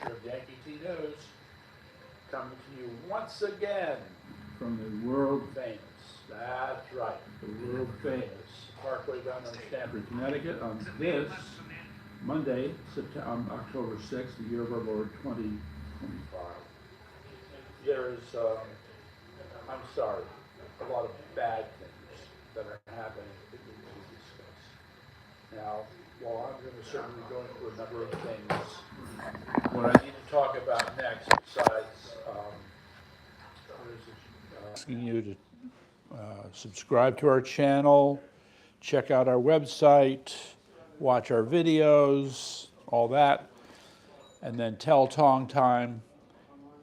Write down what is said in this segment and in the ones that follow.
publisher of Yankee T News, coming to you once again from the world famous, that's right, the world famous Parkway down on Stanford, Connecticut on this Monday, October 6th, the year of our Lord 2025. There's, I'm sorry, a lot of bad things that are happening that we need to discuss. Now, while I'm going to certainly go into a number of things, what I need to talk about next, besides asking you to subscribe to our channel, check out our website, watch our videos, all that, and then tell Tong time,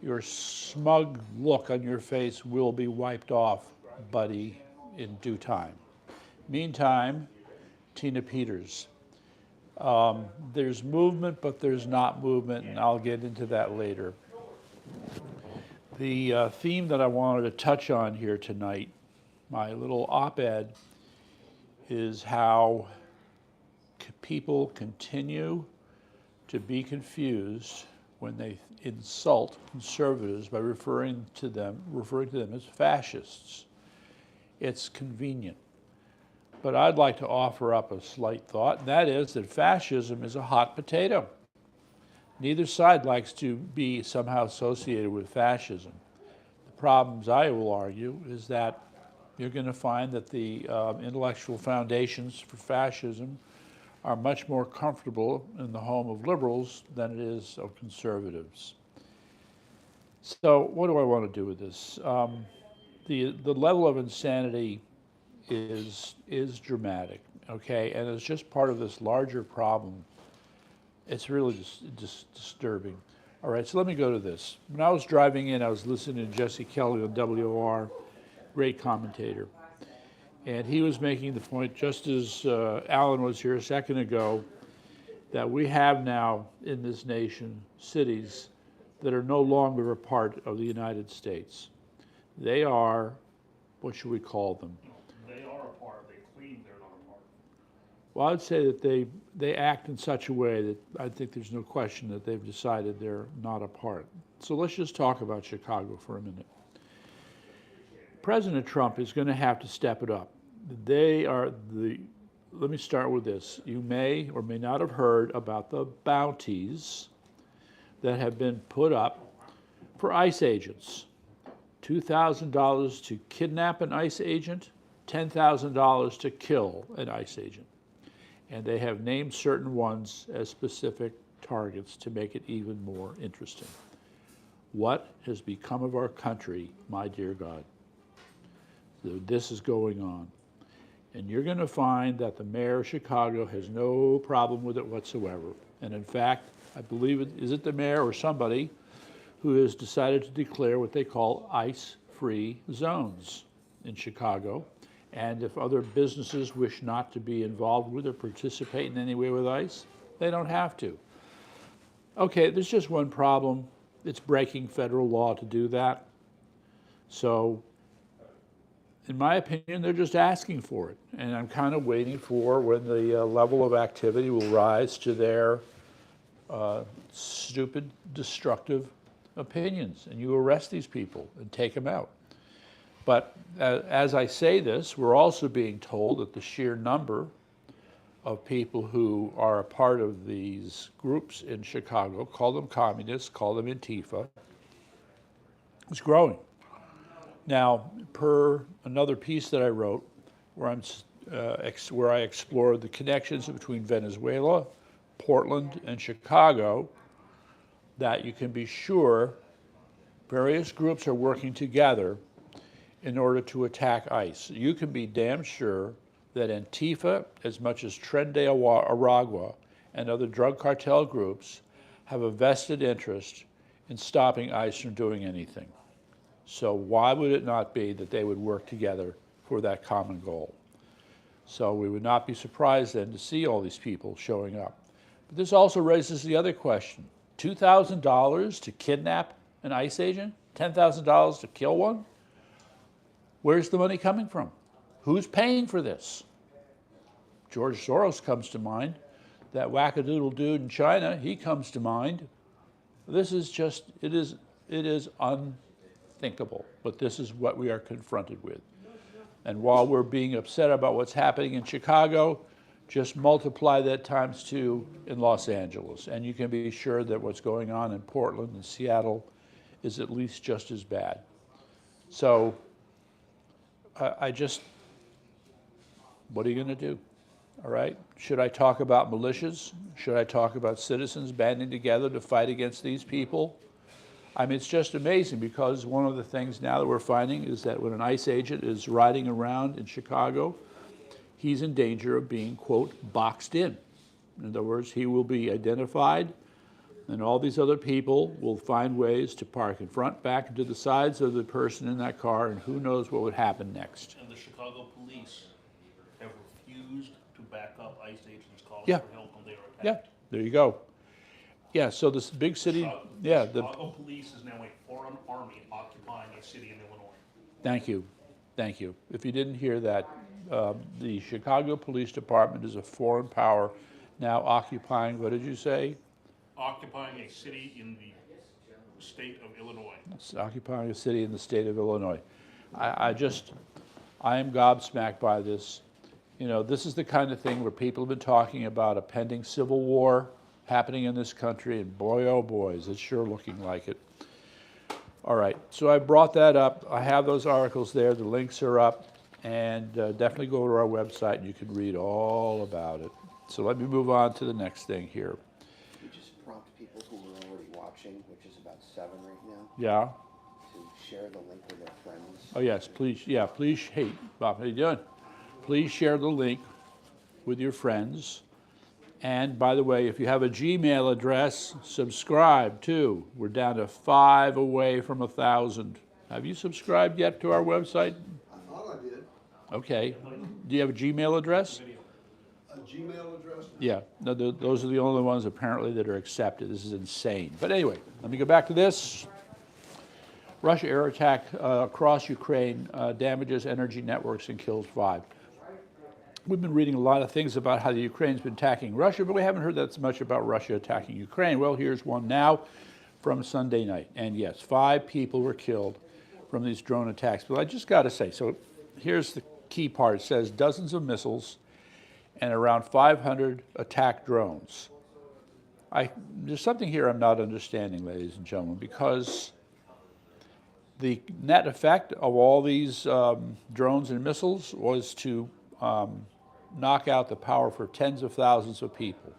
your smug look on your face will be wiped off, buddy, in due time. Meantime, Tina Peters. There's movement, but there's not movement, and I'll get into that later. The theme that I wanted to touch on here tonight, my little op-ed, is how people continue to be confused when they insult conservatives by referring to them as fascists. It's convenient. But I'd like to offer up a slight thought, and that is that fascism is a hot potato. Neither side likes to be somehow associated with fascism. The problems, I will argue, is that you're going to find that the intellectual foundations for fascism are much more comfortable in the home of liberals than it is of conservatives. So what do I want to do with this? The level of insanity is dramatic, okay? And it's just part of this larger problem. It's really just disturbing. All right, so let me go to this. When I was driving in, I was listening to Jesse Kelly on WOR, great commentator. And he was making the point, just as Alan was here a second ago, that we have now in this nation cities that are no longer a part of the United States. They are, what should we call them? They are a part. They claim they're not a part. Well, I would say that they act in such a way that I think there's no question that they've decided they're not a part. So let's just talk about Chicago for a minute. President Trump is going to have to step it up. Let me start with this. You may or may not have heard about the bounties that have been put up for ICE agents. $2,000 to kidnap an ICE agent, $10,000 to kill an ICE agent. And they have named certain ones as specific targets to make it even more interesting. What has become of our country, my dear God? This is going on. And you're going to find that the mayor of Chicago has no problem with it whatsoever. And in fact, I believe is it the mayor or somebody who has decided to declare what they call ICE-free zones in Chicago. And if other businesses wish not to be involved with or participate in any way with ICE, they don't have to. Okay, there's just one problem. It's breaking federal law to do that. So, in my opinion, they're just asking for it. And I'm kind of waiting for when the level of activity will rise to their stupid, destructive opinions. And you arrest these people and take them out. But as I say this, we're also being told that the sheer number of people who are a part of these groups in Chicago, call them communists, call them Antifa, is growing. Now, per another piece that I wrote, where I explored the connections between Venezuela, Portland, and Chicago, that you can be sure various groups are working together in order to attack ICE. You can be damn sure that Antifa, as much as Tren de Aragua and other drug cartel groups, have a vested interest in stopping ICE from doing anything. So why would it not be that they would work together for that common goal? So we would not be surprised then to see all these people showing up. But this also raises the other question. $2,000 to kidnap an ICE agent? $10,000 to kill one? Where's the money coming from? Who's paying for this? George Soros comes to mind. That wackadoodle dude in China, he comes to mind. This is just, it is unthinkable, but this is what we are confronted with. And while we're being upset about what's happening in Chicago, just multiply that times 2 in Los Angeles, and you can be sure that what's going on in Portland and Seattle is at least just as bad. So I just, what are you going to do? All right? Should I talk about militias? Should I talk about citizens banding together to fight against these people? I mean, it's just amazing, because one of the things now that we're finding is that when an ICE agent is riding around in Chicago, he's in danger of being, quote, boxed in. In other words, he will be identified, and all these other people will find ways to park in front, back, and to the sides of the person in that car, and who knows what would happen next. And the Chicago police have refused to back up ICE agents calling Yeah. for help when they were attacked. Yeah, there you go. Yeah, so this big city, yeah, the, Chicago police is now a foreign army occupying a city in Illinois. thank you, thank you. If you didn't hear that, the Chicago Police Department is a foreign power now occupying, what did you say? Occupying a city in the state of Illinois. It's occupying a city in the state of Illinois. I am gobsmacked by this. You know, this is the kind of thing where people have been talking about a pending civil war happening in this country, and boy, oh boy, is it sure looking like it. All right, so I brought that up. I have those articles there. The links are up, and definitely go to our website and you can read all about it. So let me move on to the next thing here. You just prompt people who are already watching, which is about 7 right now, Yeah? to share the link with their friends. Oh, yes, please, yeah, please, hey, Bob, how you doing? Please share the link with your friends. And by the way, if you have a Gmail address, subscribe too. We're down to 5 away from 1,000. Have you subscribed yet to our website? I thought I did. Okay. Do you have a Gmail address? A Gmail address? Yeah, no, those are the only ones apparently that are accepted. This is insane. But anyway, let me go back to this. Russia air attack across Ukraine damages energy networks and kills 5. We've been reading a lot of things about how the Ukraine's been attacking Russia, but we haven't heard that much about Russia attacking Ukraine. Well, here's one now from Sunday night. And yes, 5 people were killed from these drone attacks. But I just got to say, so here's the key part. It says dozens of missiles and around 500 attack drones. There's something here I'm not understanding, ladies and gentlemen, because the net effect of all these drones and missiles was to knock out the power for tens of thousands of people.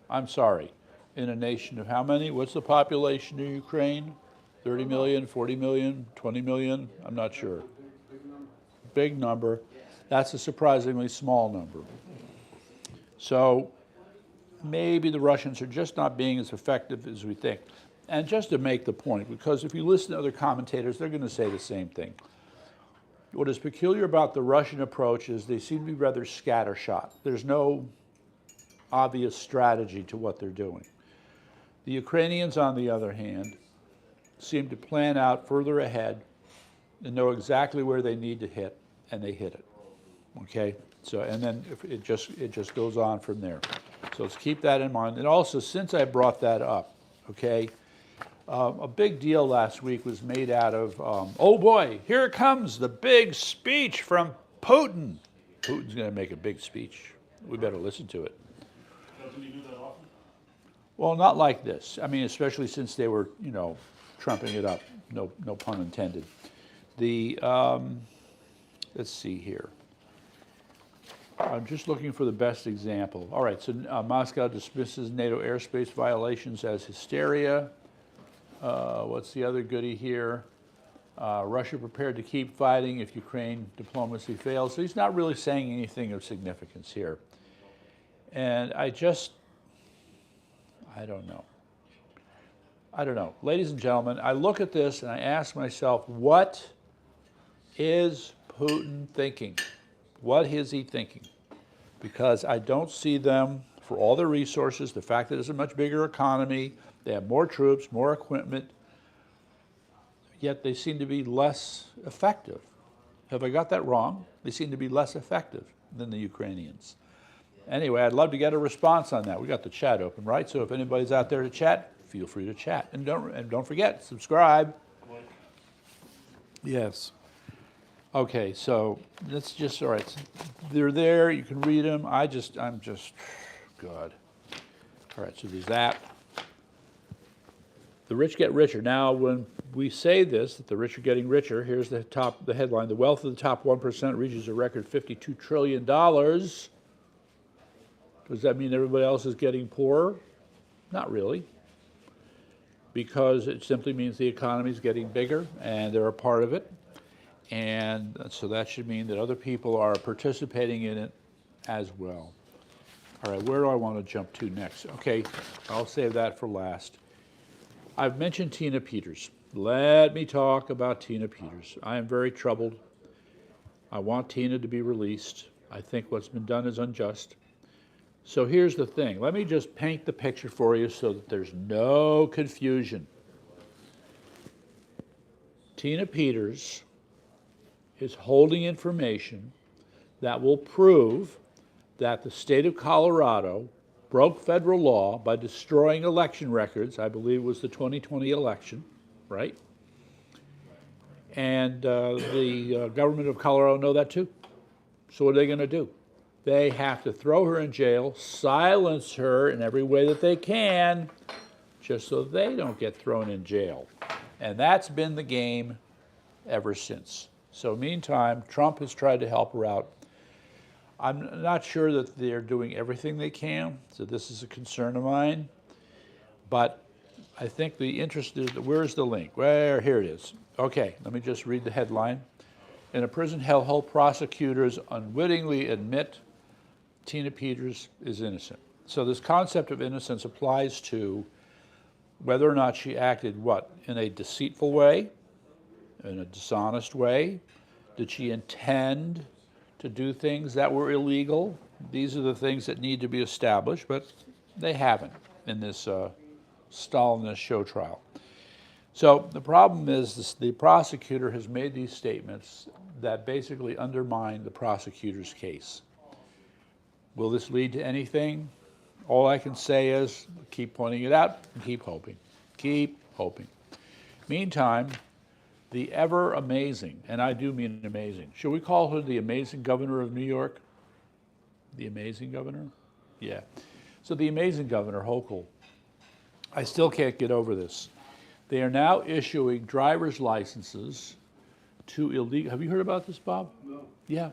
I'm sorry, in a nation of how many? What's the population of Ukraine? 30 million, 40 million, 20 million? I'm not sure. Big number. That's a surprisingly small number. So maybe the Russians are just not being as effective as we think. And just to make the point, because if you listen to other commentators, they're going to say the same thing. What is peculiar about the Russian approach is they seem to be rather scattershot. There's no obvious strategy to what they're doing. The Ukrainians, on the other hand, seem to plan out further ahead and know exactly where they need to hit, and they hit it. Okay? So, and then it just goes on from there. So let's keep that in mind. And also, since I brought that up, okay, a big deal last week was made out of, oh boy, here it comes, the big speech from Putin. Putin's going to make a big speech. We better listen to it. Doesn't he do that often? Well, not like this. I mean, especially since they were, you know, trumping it up. No pun intended. The, let's see here. I'm just looking for the best example. All right, so Moscow dismisses NATO airspace violations as hysteria. What's the other goodie here? Russia prepared to keep fighting if Ukraine diplomacy fails. So he's not really saying anything of significance here. And I don't know. Ladies and gentlemen, I look at this and I ask myself, what is Putin thinking? What is he thinking? Because I don't see them, for all their resources, the fact that it's a much bigger economy, they have more troops, more equipment, yet they seem to be less effective. Have I got that wrong? They seem to be less effective than the Ukrainians. Anyway, I'd love to get a response on that. We got the chat open, right? So if anybody's out there to chat, feel free to chat. And don't forget, subscribe. Yes. Okay, so let's just, all right, they're there, you can read them. I'm just, God. All right, so there's that. The rich get richer. Now, when we say this, that the rich are getting richer, here's the headline. The wealth of the top 1% reaches a record $52 trillion. Does that mean everybody else is getting poorer? Not really. Because it simply means the economy is getting bigger and they're a part of it. And so that should mean that other people are participating in it as well. All right, where do I want to jump to next? Okay, I'll save that for last. I've mentioned Tina Peters. Let me talk about Tina Peters. I am very troubled. I want Tina to be released. I think what's been done is unjust. So here's the thing. Let me just paint the picture for you so that there's no confusion. Tina Peters is holding information that will prove that the state of Colorado broke federal law by destroying election records. I believe it was the 2020 election, right? And the government of Colorado know that too. So what are they going to do? They have to throw her in jail, silence her in every way that they can, just so they don't get thrown in jail. And that's been the game ever since. So meantime, Trump has tried to help her out. I'm not sure that they're doing everything they can, so this is a concern of mine. But I think the interest is, where's the link? Here it is. Okay, let me just read the headline. In a prison hellhole, prosecutors unwittingly admit Tina Peters is innocent. So this concept of innocence applies to whether or not she acted what? In a deceitful way? In a dishonest way? Did she intend to do things that were illegal? These are the things that need to be established, but they haven't in this Stalinist show trial. So the problem is the prosecutor has made these statements that basically undermine the prosecutor's case. Will this lead to anything? All I can say is keep pointing it out and keep hoping. Keep hoping. Meantime, the ever amazing, and I do mean amazing, should we call her the amazing governor of New York? The amazing governor? Yeah. So the amazing governor, Hochul, I still can't get over this. They are now issuing driver's licenses to illegal, have you heard about this, Bob? No. Yeah.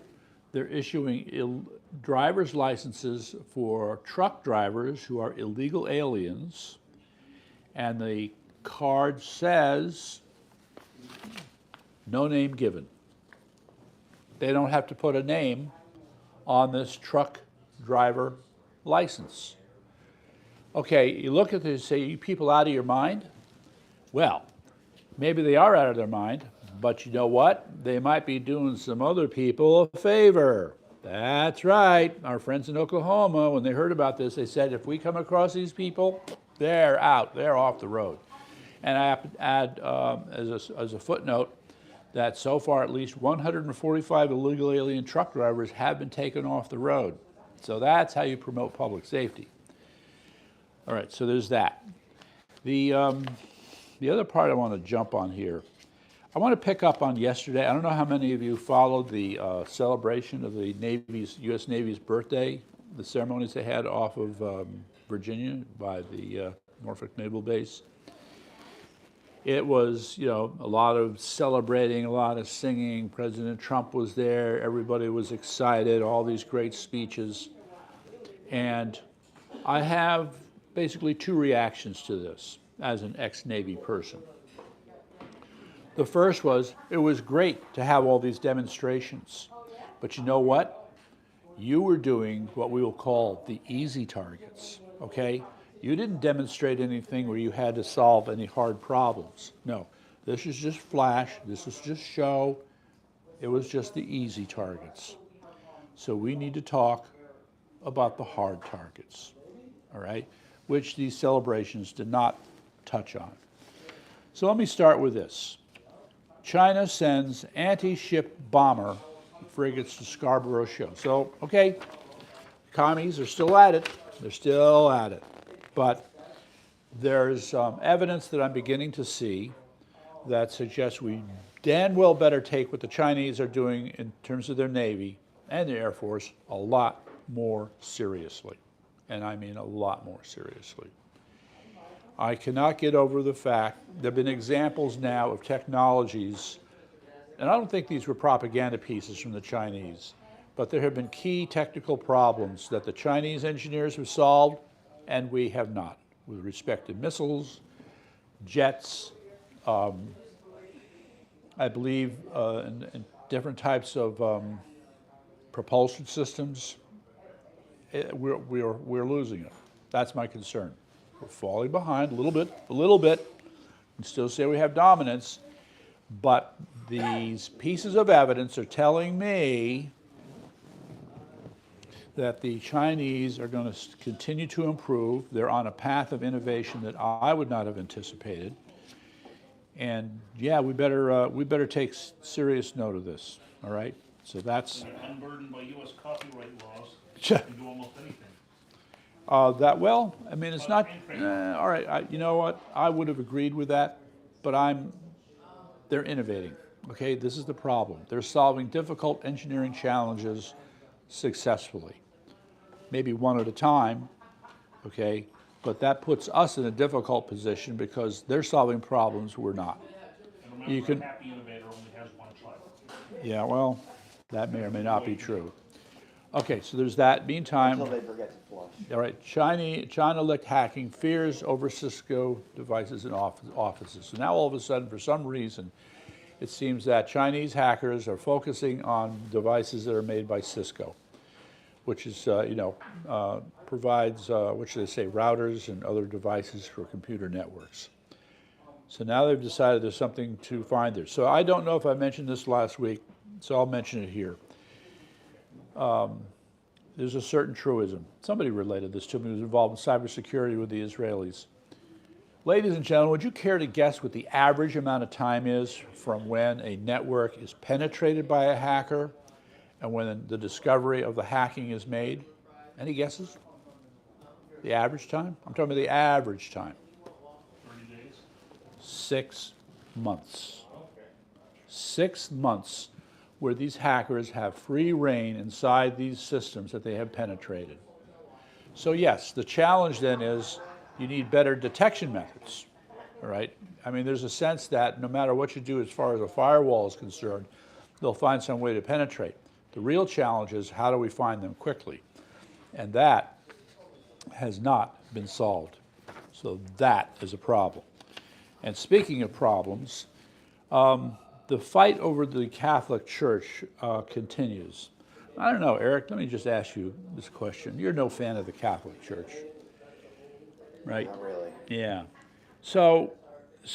They're issuing driver's licenses for truck drivers who are illegal aliens, and the card says, no name given. They don't have to put a name on this truck driver license. Okay, you look at this and say, you people out of your mind? Well, maybe they are out of their mind, but you know what? They might be doing some other people a favor. That's right. Our friends in Oklahoma, when they heard about this, they said, if we come across these people, they're out. They're off the road. And I have to add, as a footnote, that so far at least 145 illegal alien truck drivers have been taken off the road. So that's how you promote public safety. All right, so there's that. The other part I want to jump on here, I want to pick up on yesterday. I don't know how many of you followed the celebration of the U.S. Navy's birthday, the ceremonies they had off of Virginia by the Norfolk Naval Base. It was, a lot of celebrating, a lot of singing. President Trump was there. Everybody was excited, all these great speeches. And I have basically two reactions to this as an ex-Navy person. The first was, it was great to have all these demonstrations. But you know what? You were doing what we will call the easy targets, okay? You didn't demonstrate anything where you had to solve any hard problems. No, this is just flash, this is just show. It was just the easy targets. So we need to talk about the hard targets, all right? Which these celebrations did not touch on. So let me start with this. China sends anti-ship bomber frigates to Scarborough Show. So, okay, commies are still at it. They're still at it. But there's evidence that I'm beginning to see that suggests we damn well better take what the Chinese are doing in terms of their Navy and their Air Force a lot more seriously. And I mean a lot more seriously. I cannot get over the fact there have been examples now of technologies, and I don't think these were propaganda pieces from the Chinese, but there have been key technical problems that the Chinese engineers have solved and we have not, with respect to missiles, jets, I believe in different types of propulsion systems. We're losing it. That's my concern. We're falling behind a little bit, and still say we have dominance, but these pieces of evidence are telling me that the Chinese are going to continue to improve. They're on a path of innovation that I would not have anticipated. And yeah, we better take serious note of this, all right? So that's... When unburdened by US copyright laws, you can do almost anything. Well, I mean, it's not, all right, you know what? I would have agreed with that, but they're innovating, okay? This is the problem. They're solving difficult engineering challenges successfully. Maybe one at a time, okay? But that puts us in a difficult position because they're solving problems we're not. And remember, a happy innovator only has one child. Yeah, well, that may or may not be true. Okay, so there's that. Meantime, Until they forget to flush. all right, China-linked hacking, fears over Cisco devices in offices. So now all of a sudden, for some reason, it seems that Chinese hackers are focusing on devices that are made by Cisco, which is, provides, what should I say, routers and other devices for computer networks. So now they've decided there's something to find there. So I don't know if I mentioned this last week, so I'll mention it here. There's a certain truism. Somebody related this to me who was involved in cybersecurity with the Israelis. Ladies and gentlemen, would you care to guess what the average amount of time is from when a network is penetrated by a hacker and when the discovery of the hacking is made? Any guesses? The average time? I'm talking about the average time. 30 days? 6 months. 6 months where these hackers have free reign inside these systems that they have penetrated. So yes, the challenge then is you need better detection methods, all right? I mean, there's a sense that no matter what you do as far as a firewall is concerned, they'll find some way to penetrate. The real challenge is how do we find them quickly? And that has not been solved. So that is a problem. And speaking of problems, the fight over the Catholic Church continues. I don't know, Eric, let me just ask you this question. You're no fan of the Catholic Church, right? Not really. Yeah. So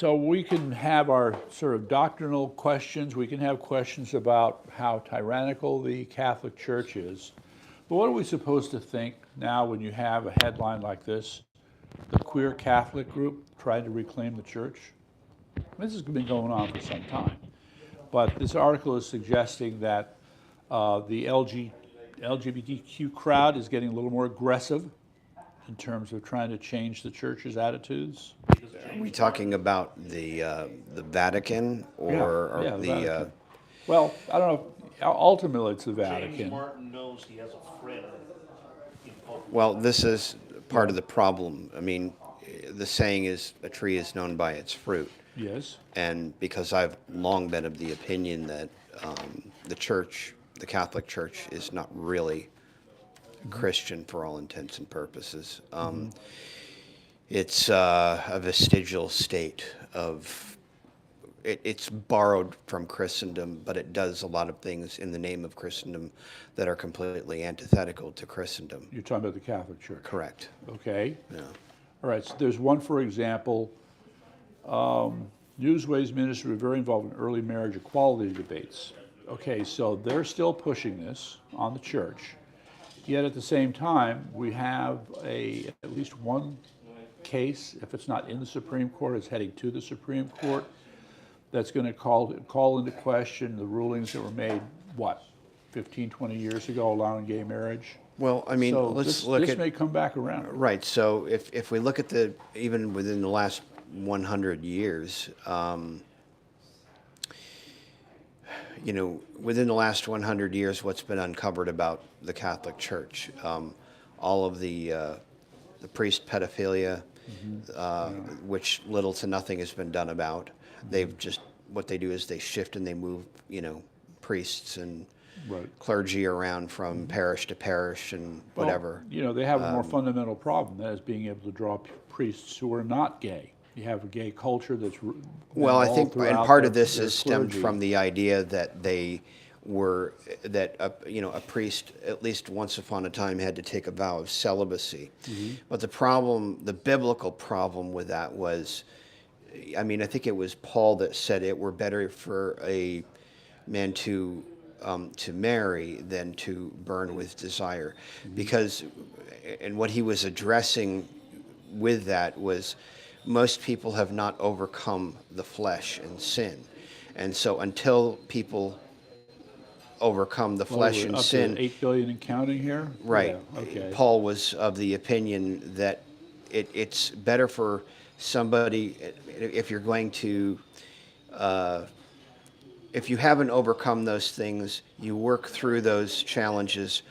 we can have our sort of doctrinal questions. We can have questions about how tyrannical the Catholic Church is. But what are we supposed to think now when you have a headline like this? The queer Catholic group trying to reclaim the church? This has been going on for some time. But this article is suggesting that the LGBTQ crowd is getting a little more aggressive in terms of trying to change the church's attitudes. Are we talking about the Vatican or Yeah, the the? Vatican. Well, I don't know. Ultimately, it's the James Vatican. Martin knows he has a friend in public. Well, this is part of the problem. I mean, the saying is a tree is known by its fruit. Yes. And because I've long been of the opinion that the church, the Catholic Church, is not really Christian for all intents and purposes. It's a vestigial state of, it's borrowed from Christendom, but it does a lot of things in the name of Christendom that are completely antithetical to Christendom. You're talking about the Catholic Church. Correct. Okay. Yeah. All right. So there's one, for example, Newsways ministry were very involved in early marriage equality debates. Okay, so they're still pushing this on the church. Yet at the same time, we have at least one case, if it's not in the Supreme Court, it's heading to the Supreme Court, that's going to call into question the rulings that were made, 15, 20 years ago, allowing gay marriage. Well, I mean, So let's this, look this at may come back around. right. So if we look at even within the last 100 years, within the last 100 years, what's been uncovered about the Catholic Church, all of the priest pedophilia, which little to nothing has been done about. They've just, what they do is they shift and they move, priests and Right. clergy around from parish to parish and whatever. Well, they have a more fundamental problem, that is being able to draw priests who are not gay. You have a gay culture that's Well, I all think, and throughout part of their- this their is stemmed clergy. from the idea that a priest, at least once upon a time, had to take a vow of celibacy. But the biblical problem with that was, I mean, I think it was Paul that said it were better for a man to marry than to burn with desire, because, and what he was addressing with that was, most people have not overcome the flesh and sin, and so until people overcome the flesh We're and up sin, to 8 billion and counting here? right? Yeah, okay. Paul was of the opinion that it's better for somebody, if you're going to, if you haven't overcome those things, you work through those challenges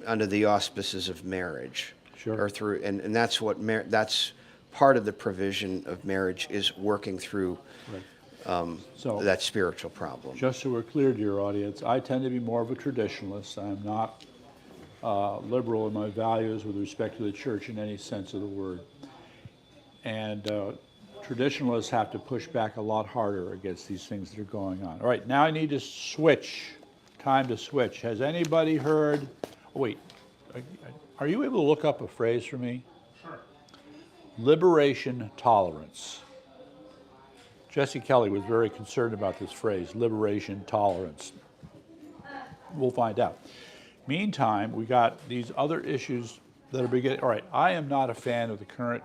under the auspices of marriage. Sure. Or through, and that's what that's part of the provision of marriage, is working through So that spiritual problem. just so we're clear to your audience, I tend to be more of a traditionalist. I'm not liberal in my values with respect to the church in any sense of the word. And traditionalists have to push back a lot harder against these things that are going on. All right, now I need to switch. Time to switch. Has anybody heard, oh, wait, are you able to look up a phrase for me? Sure. Liberation tolerance. Jesse Kelly was very concerned about this phrase, liberation tolerance. We'll find out. Meantime, we got these other issues that are beginning. All right, I am not a fan of the current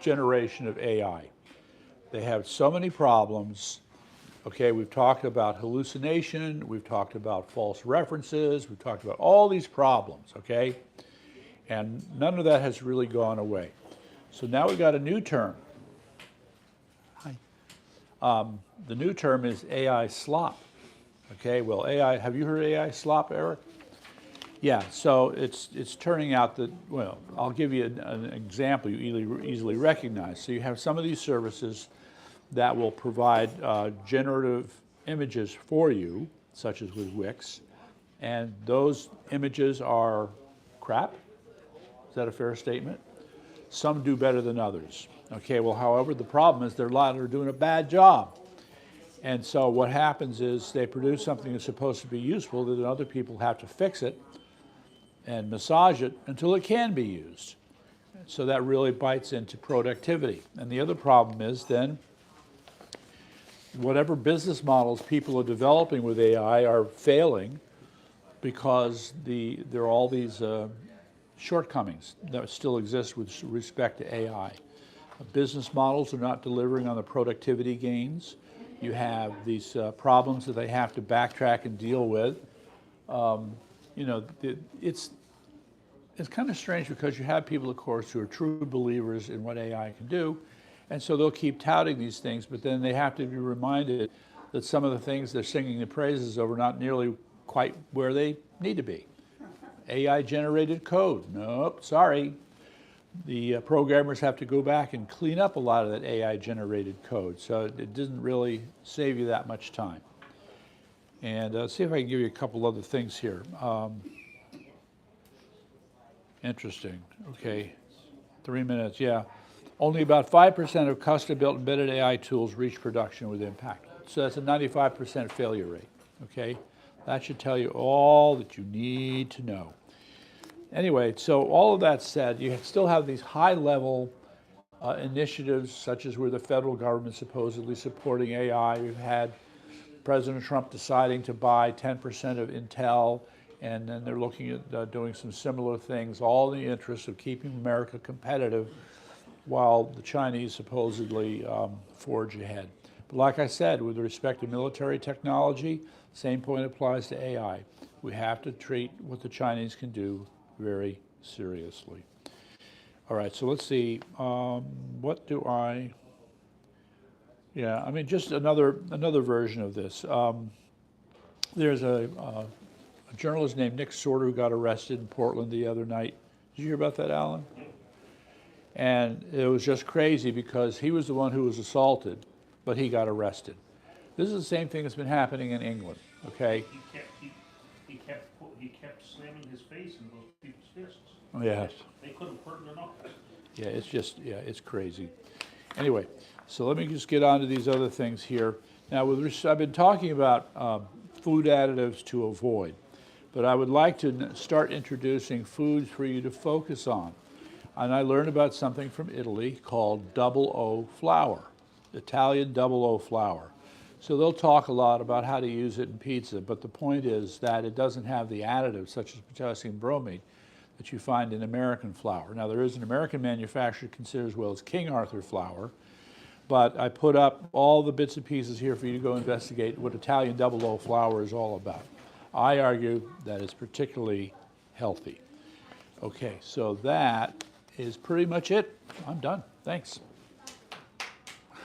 generation of AI. They have so many problems. Okay, we've talked about hallucination, we've talked about false references, we've talked about all these problems, okay? And none of that has really gone away. So now we've got a new term. Hi. The new term is AI slop. Okay, well, AI, have you heard AI slop, Eric? Yeah, so it's turning out that, well, I'll give you an example you easily recognize. So you have some of these services that will provide generative images for you, such as with Wix, and those images are crap. Is that a fair statement? Some do better than others. Okay, well, however, the problem is there are a lot that are doing a bad job. And so what happens is they produce something that's supposed to be useful, that then other people have to fix it and massage it until it can be used. So that really bites into productivity. And the other problem is then, whatever business models people are developing with AI are failing because there are all these shortcomings that still exist with respect to AI. Business models are not delivering on the productivity gains. You have these problems that they have to backtrack and deal with. It's kind of strange because you have people, of course, who are true believers in what AI can do, and so they'll keep touting these things, but then they have to be reminded that some of the things they're singing the praises of are not nearly quite where they need to be. AI-generated code, nope, sorry. The programmers have to go back and clean up a lot of that AI-generated code, so it doesn't really save you that much time. And see if I can give you a couple other things here. Interesting, okay, 3 minutes, yeah. Only about 5% of custom-built embedded AI tools reach production with impact. So that's a 95% failure rate, okay? That should tell you all that you need to know. Anyway, so all of that said, you still have these high-level initiatives, such as where the federal government supposedly supporting AI. We've had President Trump deciding to buy 10% of Intel, and then they're looking at doing some similar things, all in the interest of keeping America competitive while the Chinese supposedly forge ahead. But like I said, with respect to military technology, same point applies to AI. We have to treat what the Chinese can do very seriously. All right, so let's see. What do I? Yeah, I mean, just another version of this. There's a journalist named Nick Sorter who got arrested in Portland the other night. Did you hear about that, Alan? And it was just crazy because he was the one who was assaulted, but he got arrested. This is the same thing that's been happening in England. Okay. He kept slamming his face in those people's fists. Yes. They couldn't hurt him enough. Yeah, it's just, yeah, it's crazy. Anyway, so let me just get on to these other things here. Now, I've been talking about food additives to avoid, but I would like to start introducing foods for you to focus on. And I learned about something from Italy called double O flour, Italian double O flour. So they'll talk a lot about how to use it in pizza, but the point is that it doesn't have the additives such as potassium bromide that you find in American flour. Now, there is an American manufacturer considered as well as King Arthur flour, but I put up all the bits and pieces here for you to go investigate what Italian double O flour is all about. I argue that it's particularly healthy. Okay, so that is pretty much it. I'm done. Thanks.